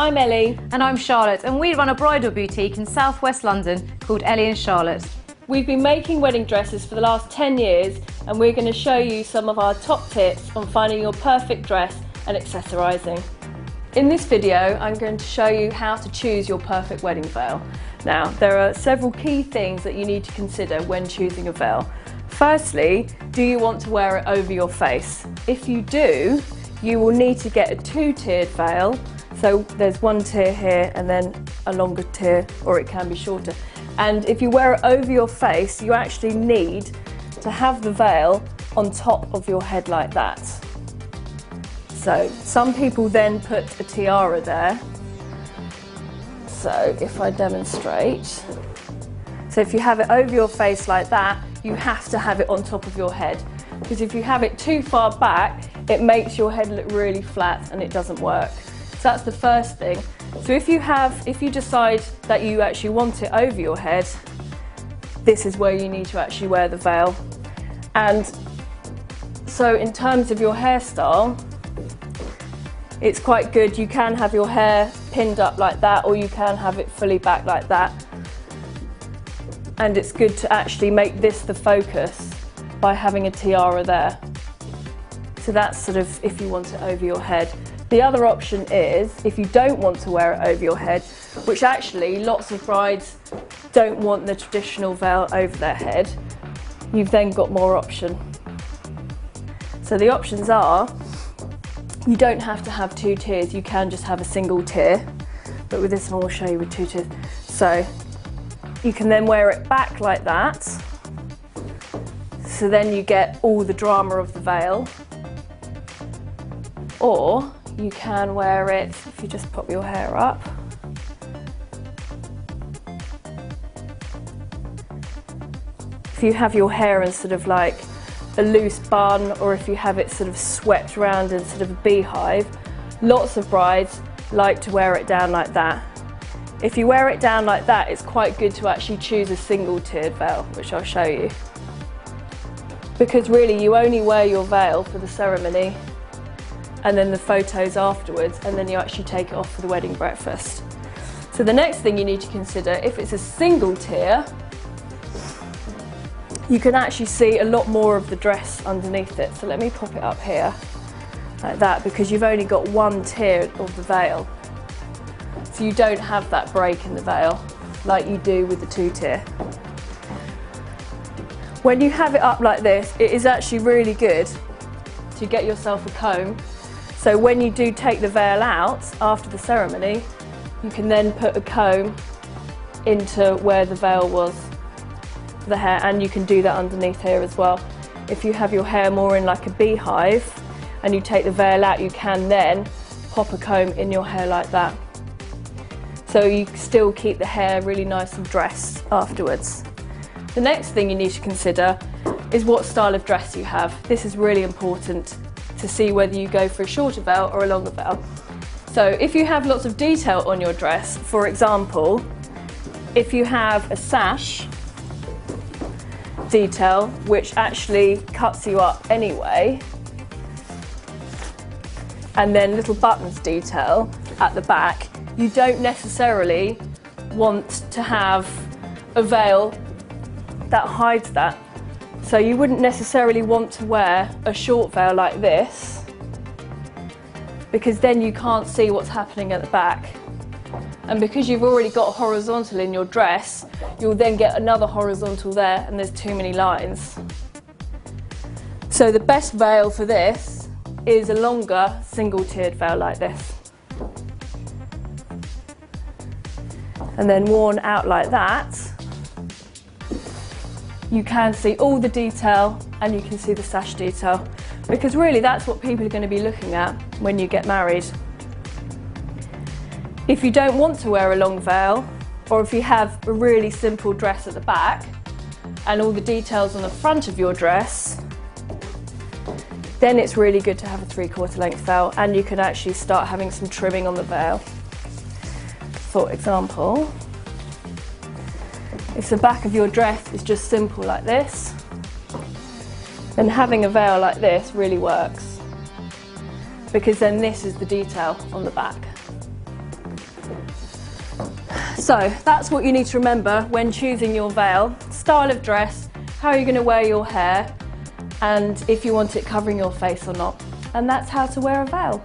I'm Ellie. And I'm Charlotte, and we run a bridal boutique in southwest London called Ellie and Charlotte. We've been making wedding dresses for the last 10 years, and we're going to show you some of our top tips on finding your perfect dress and accessorising. In this video, I'm going to show you how to choose your perfect wedding veil. Now, there are several key things that you need to consider when choosing a veil. Firstly, do you want to wear it over your face? If you do, you will need to get a two-tiered veil. So there's one tier here and then a longer tier, or it can be shorter. And if you wear it over your face, you actually need to have the veil on top of your head like that. So some people then put a tiara there. So if I demonstrate, so if you have it over your face like that, you have to have it on top of your head. Because if you have it too far back, it makes your head look really flat and it doesn't work. So that's the first thing. So if you decide that you actually want it over your head, this is where you need to actually wear the veil. And so in terms of your hairstyle, it's quite good. You can have your hair pinned up like that, or you can have it fully back like that. And it's good to actually make this the focus by having a tiara there. So that's sort of if you want it over your head. The other option is if you don't want to wear it over your head, which actually lots of brides don't want the traditional veil over their head, you've then got more option. So the options are, you don't have to have two tiers, you can just have a single tier, but with this one we'll show you with two tiers. So you can then wear it back like that, so then you get all the drama of the veil. Or you can wear it, if you just pop your hair up, if you have your hair in sort of like a loose bun, or if you have it sort of swept around in sort of a beehive, lots of brides like to wear it down like that. If you wear it down like that, it's quite good to actually choose a single tiered veil, which I'll show you. Because really you only wear your veil for the ceremony and then the photos afterwards, and then you actually take it off for the wedding breakfast. So the next thing you need to consider, if it's a single tier, you can actually see a lot more of the dress underneath it. So let me pop it up here, like that, because you've only got one tier of the veil. So you don't have that break in the veil like you do with the two tier. When you have it up like this, it is actually really good to get yourself a comb. So when you do take the veil out after the ceremony, you can then put a comb into where the veil was for the hair, and you can do that underneath here as well. If you have your hair more in like a beehive and you take the veil out, you can then pop a comb in your hair like that. So you still keep the hair really nice and dressed afterwards. The next thing you need to consider is what style of dress you have. This is really important to see whether you go for a shorter veil or a longer veil. So if you have lots of detail on your dress, for example, if you have a sash detail which actually cuts you up anyway, and then little buttons detail at the back, you don't necessarily want to have a veil that hides that. So you wouldn't necessarily want to wear a short veil like this, because then you can't see what's happening at the back. And because you've already got horizontal in your dress, you'll then get another horizontal there and there's too many lines. So the best veil for this is a longer single tiered veil like this. And then worn out like that, you can see all the detail and you can see the sash detail, because really that's what people are going to be looking at when you get married. If you don't want to wear a long veil, or if you have a really simple dress at the back and all the details on the front of your dress, then it's really good to have a 3/4 length veil, and you can actually start having some trimming on the veil. For example, if the back of your dress is just simple like this, then having a veil like this really works, because then this is the detail on the back. So that's what you need to remember when choosing your veil: style of dress, how you're going to wear your hair, and if you want it covering your face or not. And that's how to wear a veil.